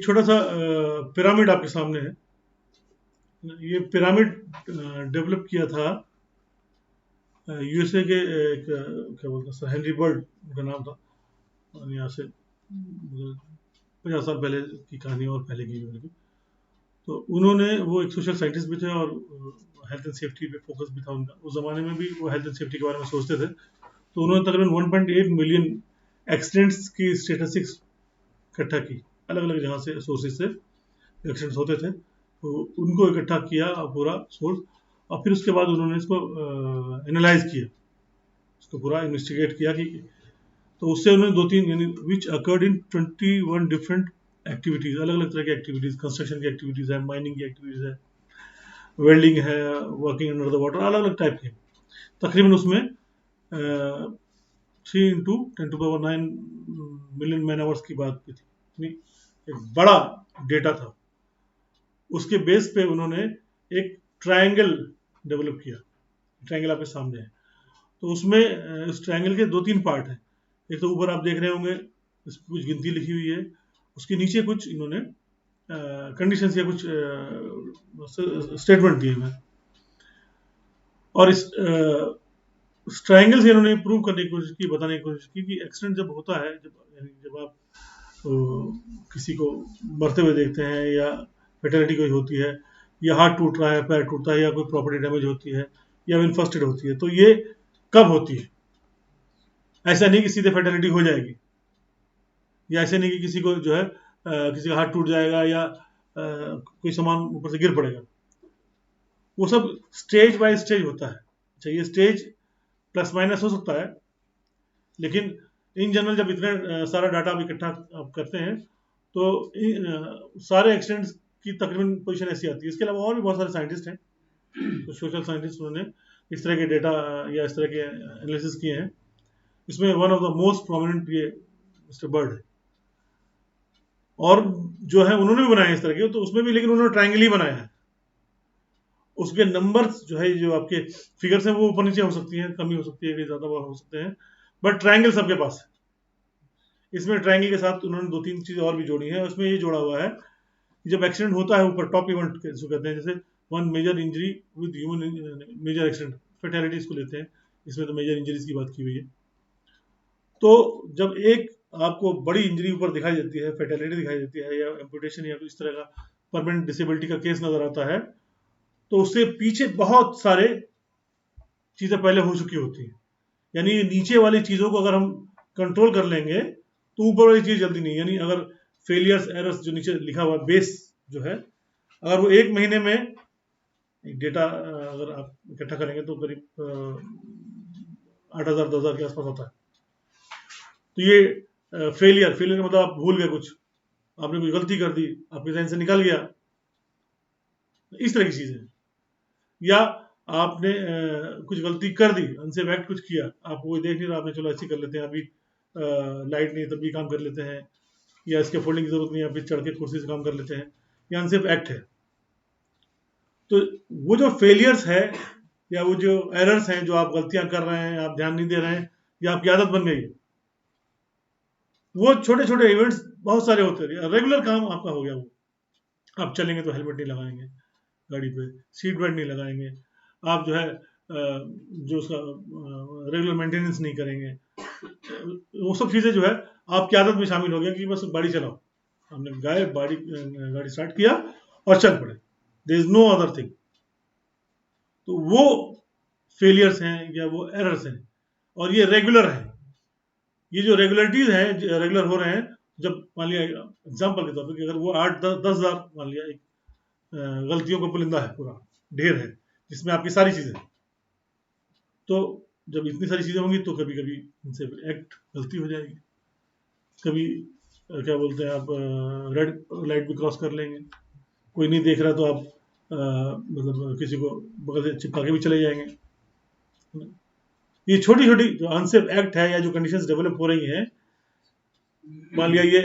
एक छोटा सा पिरामिड आपके सामने है। ये पिरामिड डेवलप किया था यूएसए के एक क्या बोलते हैं सर, हेनरी बर्ड उनका नाम था। और यहाँ से 50 साल पहले की कहानी और पहले की भी। तो उन्होंने, वो एक सोशल साइंटिस्ट भी थे और हेल्थ एंड सेफ्टी पे फोकस भी था उनका। उस ज़माने में भी वो हेल्थ एंड सेफ्टी के बारे में सोचते थे। तो उन्होंने तकरीबन 1.8 मिलियन एक्सीडेंट्स की स्टेटिस्टिक्स इकट्ठा की, अलग अलग जगह से, सोर्सेज से एक्सीडेंट्स होते थे। तो उनको इकट्ठा किया पूरा सोर्स, और फिर उसके बाद उन्होंने इसको एनालाइज किया, इसको पूरा इन्वेस्टिगेट किया कि, तो उससे उन्होंने 2-3 यानी विच अकर्ड इन 21 डिफरेंट एक्टिविटीज़, अलग अलग तरह की एक्टिविटीज़, कंस्ट्रक्शन की एक्टिविटीज़ है, माइनिंग की एक्टिविटीज़ है, वेल्डिंग है, वर्किंग अंडर द वाटर, अलग अलग टाइप के। तकरीबन उसमें 3 × 10⁻⁹ मिलियन मैन आवर्स की बात की थी। एक बड़ा डेटा था। उसके बेस पे उन्होंने एक ट्रायंगल डेवलप किया। ट्रायंगल आपके सामने है। तो उसमें इस ट्रायंगल के 2-3 पार्ट हैं। एक तो ऊपर आप देख रहे होंगे, इस पर कुछ गिनती लिखी हुई है। उसके नीचे कुछ इन्होंने कंडीशंस या कुछ स्टेटमेंट दिए हुए हैं। और इस ट्रायंगल से इन्होंने प्रूव करने की कोशिश की, बताने की कोशिश की कि एक्सीडेंट जब होता है, जब आप किसी को मरते हुए देखते हैं, या फेटलिटी कोई होती है, या हाथ टूट रहा है, पैर टूटता है, या कोई प्रॉपर्टी डैमेज होती है, या इन्फेस्टेड होती है, तो ये कब होती है? ऐसा नहीं कि सीधे फेटलिटी हो जाएगी, या ऐसे नहीं कि किसी को जो है किसी का हाथ टूट जाएगा, या कोई सामान ऊपर से गिर पड़ेगा। वो सब स्टेज बाय स्टेज होता है। अच्छा, ये स्टेज प्लस माइनस हो सकता है, लेकिन इन जनरल जब इतने सारा डाटा आप इकट्ठा आप करते हैं, तो सारे एक्सीडेंट्स की तकरीबन पोजीशन ऐसी आती है। इसके अलावा और भी बहुत सारे साइंटिस्ट हैं, तो सोशल साइंटिस्ट, उन्होंने इस तरह के डेटा या इस तरह के एनालिसिस किए हैं। इसमें one of the most prominent ये मिस्टर बर्ड है। और जो है उन्होंने भी बनाया इस तरह के, तो उसमें भी लेकिन उन्होंने ट्रायंगल ही बनाया है। उसके नंबर्स जो है, जो आपके फिगर्स हैं, वो ऊपर नीचे हो सकती हैं, कमी हो सकती है, ज़्यादा हो सकते हैं, बट ट्रायंगल सबके पास है। इसमें ट्रायंगल के साथ उन्होंने 2-3 चीज़ें और भी जोड़ी हैं। उसमें ये जोड़ा हुआ है कि जब एक्सीडेंट होता है, ऊपर टॉप इवेंट जो कहते हैं, जैसे one major injury with human major accident, fatality इसको लेते हैं, इसमें तो मेजर इंजरीज की बात की हुई है। तो जब एक आपको बड़ी इंजरी ऊपर दिखाई देती है, फेटेलिटी दिखाई देती है, या एम्पुटेशन या इस तरह का परमानेंट डिसेबिलिटी का केस नजर आता है, तो उससे पीछे बहुत सारे चीज़ें पहले हो चुकी होती हैं। यानी नीचे वाली चीज़ों को अगर हम कंट्रोल कर लेंगे, तो ऊपर वाली चीज़ जल्दी नहीं। यानी अगर फेलियर्स, एरर्स जो नीचे लिखा हुआ बेस जो है, अगर वो 1 महीने में डेटा अगर आप इकट्ठा करेंगे, तो करीब 8,000-10,000 के आसपास आता है। तो ये फेलियर का मतलब आप भूल गए कुछ, आपने कोई गलती कर दी, आपके ज़हन से निकल गया, इस तरह की चीज़ें। या आपने कुछ गलती कर दी, अनसेफ एक्ट कुछ किया, आपको कोई देख नहीं रहा, आपने चलो ऐसे कर लेते हैं, अभी लाइट नहीं तब भी काम कर लेते हैं, या इसके फोल्डिंग की जरूरत नहीं है, अभी चढ़ के कुर्सी से काम कर लेते हैं, या अनसेफ एक्ट है। तो वो जो फेलियर्स है, या वो जो एरर्स हैं, जो आप गलतियां कर रहे हैं, आप ध्यान नहीं दे रहे हैं, या आपकी आदत बन गई है, वो छोटे छोटे इवेंट्स बहुत सारे होते हैं। रेगुलर काम आपका हो गया वो। आप चलेंगे तो हेलमेट नहीं लगाएंगे गाड़ी पे, सीट बेल्ट नहीं लगाएंगे, आप जो है जो उसका रेगुलर मेंटेनेंस नहीं करेंगे, वो सब चीज़ें जो है आपकी आदत में शामिल हो गया कि बस गाड़ी चलाओ, हमने गाड़ी स्टार्ट किया और चल पड़े, there is no other thing. तो वो फेलियर्स हैं या वो एरर्स हैं, और ये रेगुलर है। ये जो रेगुलरिटीज हैं, रेगुलर हो रहे हैं, जब मान लिया एग्जाम्पल के तौर पर, अगर वो 8-10 हज़ार मान लिया एक गलतियों का पुलिंदा है, पूरा ढेर है, जिसमें आपकी सारी चीज़ें, तो जब इतनी सारी चीज़ें होंगी, तो कभी कभी इनसे एक्ट गलती हो जाएगी, कभी क्या बोलते हैं आप रेड लाइट भी क्रॉस कर लेंगे, कोई नहीं देख रहा तो आप मतलब किसी को बगल से चिपका के भी चले जाएंगे। ये छोटी छोटी जो अनसेफ एक्ट है, या जो कंडीशंस डेवलप हो रही हैं, मान लिया ये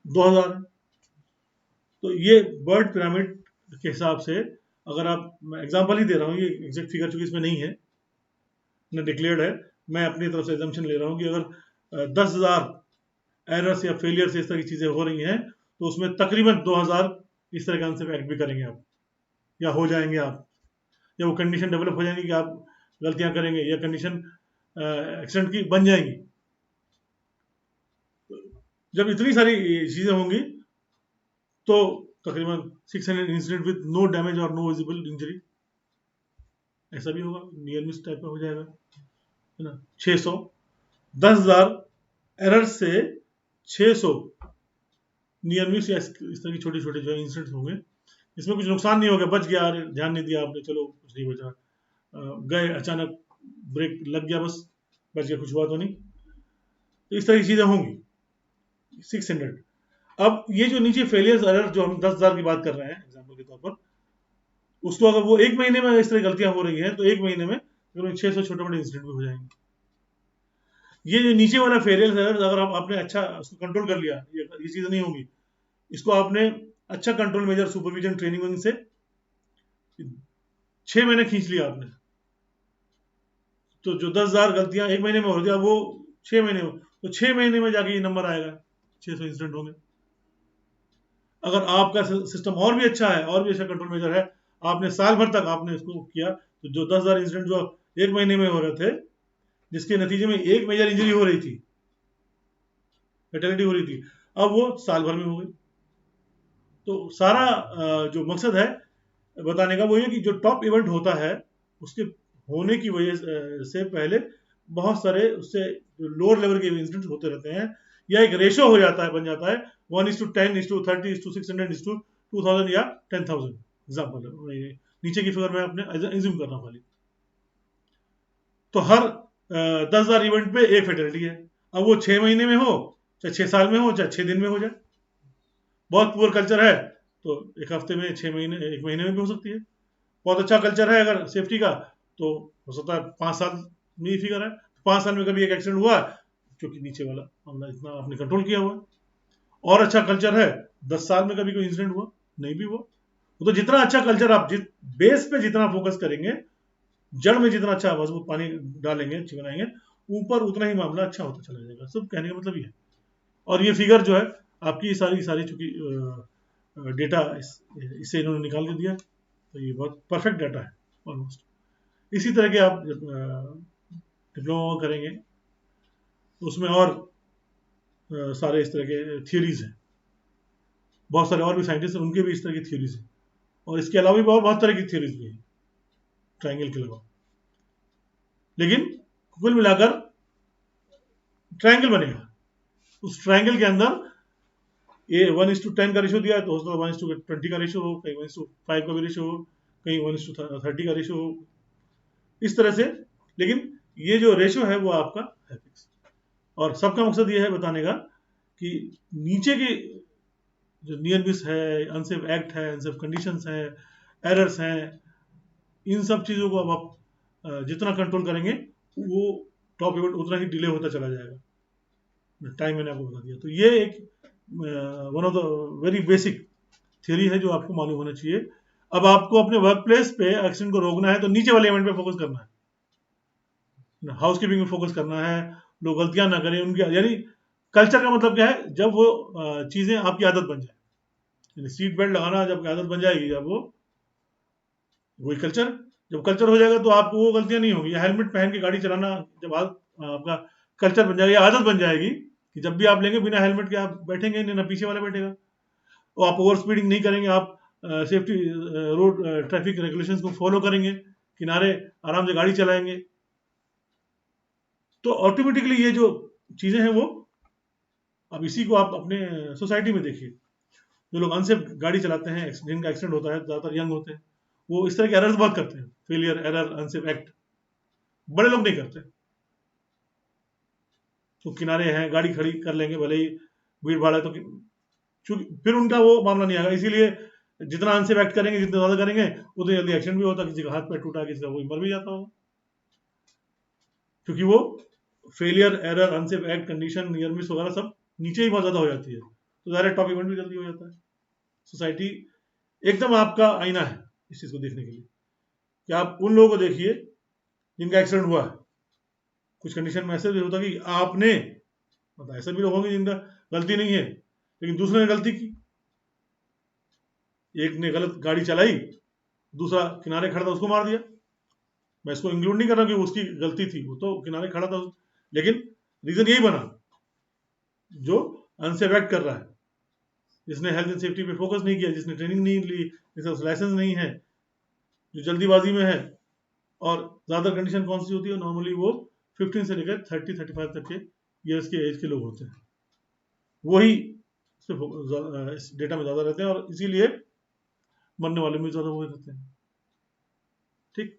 2000, तो ये बर्ड पिरामिड के हिसाब से, अगर आप, मैं एग्जांपल ही दे रहा हूँ, ये एग्जैक्ट फिगर चूंकि इसमें नहीं है, न डिक्लेयर्ड है, मैं अपनी तरफ से एजम्पशन ले रहा हूँ कि अगर 10,000 एरर्स या फेलियर से इस तरह की चीजें हो रही हैं, तो उसमें तकरीबन 2000 इस तरह के अनसेफ एक्ट भी करेंगे आप, या हो जाएंगे आप, या वो कंडीशन डेवलप हो जाएंगी कि आप गलतियां करेंगे, या कंडीशन एक्सीडेंट की बन जाएंगी। जब इतनी सारी चीजें होंगी तो तकरीबन 600 इंसिडेंट विद नो डैमेज और नो विजिबल इंजरी, ऐसा भी होगा, नियर मिस टाइप में हो जाएगा, है ना। 600, 10,000 एरर से 600 नियर मिस या इस तरह की छोटे छोटे जो इंसिडेंट्स होंगे, इसमें कुछ नुकसान नहीं होगा, बच गया, ध्यान नहीं दिया आपने, चलो कुछ नहीं बचा, गए अचानक ब्रेक लग गया, बस बच गया, कुछ हुआ तो नहीं। तो इस तरह की चीजें होंगी 600। अब ये जो नीचे फेलियर्स एरर जो हम 10,000 की बात कर रहे हैं एग्जाम्पल के तौर पर, उसको अगर वो एक महीने में इस तरह गलतियां हो रही हैं, तो एक महीने में तकरीबन 600 छोटे मोटे इंसिडेंट भी हो जाएंगे। ये जो नीचे वाला फेलियर्स एरर अगर आपने अच्छा उसको कंट्रोल कर लिया, ये चीज नहीं होगी, इसको आपने अच्छा कंट्रोल मेजर सुपरविजन ट्रेनिंग से 6 महीने खींच लिया आपने, तो जो 10,000 गलतियां एक महीने में हो रही थी, अब वो 6 महीने में, तो 6 महीने में जाके ये नंबर आएगा, 600 इंसिडेंट होंगे। अगर आपका सिस्टम और भी अच्छा है, और भी अच्छा कंट्रोल मेजर है, आपने साल भर तक आपने इसको किया, तो जो 10,000 इंसिडेंट जो एक महीने में हो रहे थे, जिसके नतीजे में एक मेजर इंजरी हो रही थी, फेटेलिटी हो रही थी, अब वो साल भर में हो गई। तो सारा जो मकसद है बताने का वो ये कि जो टॉप इवेंट होता है, उसके होने की वजह से पहले बहुत सारे उससे लोअर लेवल के इंसिडेंट होते रहते हैं, या एक रेशो हो जाता है, बन जाता है 1:10:30:30:600:2000 या 10,000 एग्जाम्पल, नीचे की फिगर में आपने एज्यूम करना खाली। तो हर 10,000 इवेंट पे एक फेटलिटी है। अब वो 6 महीने में हो, चाहे 6 साल में हो, चाहे 6 दिन में हो जाए। बहुत पुअर कल्चर है तो एक हफ्ते में, 6 महीने, एक महीने में भी हो सकती है। बहुत अच्छा कल्चर है अगर सेफ्टी का, तो हो सकता है 5 साल में ही फिगर है, 5 साल में कभी एक एक्सीडेंट हुआ, क्योंकि नीचे वाला हमने इतना आपने कंट्रोल किया हुआ। और अच्छा कल्चर है, 10 साल में कभी कोई इंसिडेंट हुआ, नहीं भी हुआ। तो जितना अच्छा कल्चर आप जिस बेस पे जितना फोकस करेंगे, जड़ में जितना अच्छा मजबूत पानी डालेंगे, अच्छी बनाएंगे, ऊपर उतना ही मामला अच्छा होता चला जाएगा। सब कहने का मतलब ये है। और ये फिगर जो है आपकी सारी सारी चूंकि डेटा इससे इन्होंने निकाल के दिया, तो ये बहुत परफेक्ट डाटा है ऑलमोस्ट। इसी तरह के आप जब डिप्लोमा करेंगे, उसमें और सारे इस तरह के थियोरीज हैं, बहुत सारे और भी साइंटिस्ट हैं, उनके भी इस तरह की थियोरीज हैं, और इसके अलावा भी बहुत बहुत तरह की थियोरीज भी हैं ट्राइंगल के अलावा। लेकिन कुल मिलाकर ट्राइंगल बनेगा, उस ट्राइंगल के अंदर ये 1:10 का रेशो दिया है, तो हो सकता है 1:20 का रेशो हो, कहीं 1:5 का भी रेशो हो, कहीं 1:30 का रेशो हो, इस तरह से। लेकिन ये जो रेशो है वो आपका है फिक्स, और सबका मकसद ये है बताने का कि नीचे की जो नियर मिस है, अनसेफ एक्ट है, अनसेफ कंडीशंस है, एरर्स हैं, इन सब चीज़ों को अब आप जितना कंट्रोल करेंगे, वो टॉप इवेंट उतना ही डिले होता चला जाएगा। टाइम मैंने आपको बता दिया। तो ये एक one of the very basic theory है जो आपको मालूम होना चाहिए। अब आपको अपने वर्क प्लेस पे एक्सीडेंट को रोकना है, तो नीचे वाले इवेंट पे फोकस करना है, हाउसकीपिंग में फोकस करना है, लोग गलतियां ना करें उनकी, यानी कल्चर का मतलब क्या है, जब वो चीजें आपकी आदत बन जाए, सीट बेल्ट लगाना जब आदत बन जाएगी, जब वो वही कल्चर, जब कल्चर हो जाएगा तो आपको वो गलतियां नहीं होंगी। हेलमेट पहन के गाड़ी चलाना जब आपका कल्चर बन जाएगा, आदत बन जाएगी कि जब भी आप लेंगे बिना हेलमेट के आप बैठेंगे नहीं, ना पीछे वाला बैठेगा, और आप ओवर स्पीडिंग नहीं करेंगे, आप सेफ्टी रोड ट्रैफिक रेगुलेशंस को फॉलो करेंगे, किनारे आराम से गाड़ी चलाएंगे। तो ऑटोमेटिकली ये जो चीजें हैं वो, अब इसी को आप अपने सोसाइटी में देखिए, जो लोग अनसेफ गाड़ी चलाते हैं, जिनका एक्सीडेंट होता है, ज्यादातर यंग होते हैं, वो इस तरह के एरर्स बहुत करते हैं, फेलियर, एरर, अनसेफ एक्ट। बड़े लोग नहीं करते, तो किनारे हैं, गाड़ी खड़ी कर लेंगे, भले ही भीड़ भाड़ है, तो चूंकि फिर उनका वो मामला नहीं आएगा। इसीलिए जितना अनसेफ एक्ट करेंगे, जितना ज्यादा करेंगे, उतनी जल्दी एक्सीडेंट भी होता है, किसी का हाथ पैर टूटा, किसी का वो मर भी जाता होगा, क्योंकि वो failure, error, unsafe act, condition, near miss वगैरह सब नीचे ही बहुत ज्यादा हो जाती है, तो डायरेक्ट टॉप इवेंट भी जल्दी हो जाता है। सोसाइटी एकदम आपका आईना है इस चीज को देखने के लिए, कि आप उन लोगों को देखिए जिनका एक्सीडेंट हुआ है। कुछ कंडीशन में ऐसे भी होता है कि आपने मतलब ऐसे भी लोग होंगे जिनका गलती नहीं है लेकिन दूसरे ने गलती की, एक ने गलत गाड़ी चलाई, दूसरा किनारे खड़ा था उसको मार दिया। मैं इसको इंक्लूड नहीं कर रहा कि उसकी गलती थी, वो तो किनारे खड़ा था, लेकिन रीजन यही बना जो अनसेफ एक्ट कर रहा है, जिसने हेल्थ एंड सेफ्टी पे फोकस नहीं किया, जिसने ट्रेनिंग नहीं ली, जिसका लाइसेंस नहीं है, जो जल्दीबाजी में है। और ज़्यादा कंडीशन कौन सी होती है, नॉर्मली वो 15 से लेकर 30-35 तक के ईयर्स के एज के लोग होते हैं, वही इस डेटा में ज़्यादा रहते हैं और इसीलिए मरने वाले में ज़्यादा हुए रहते हैं। ठीक।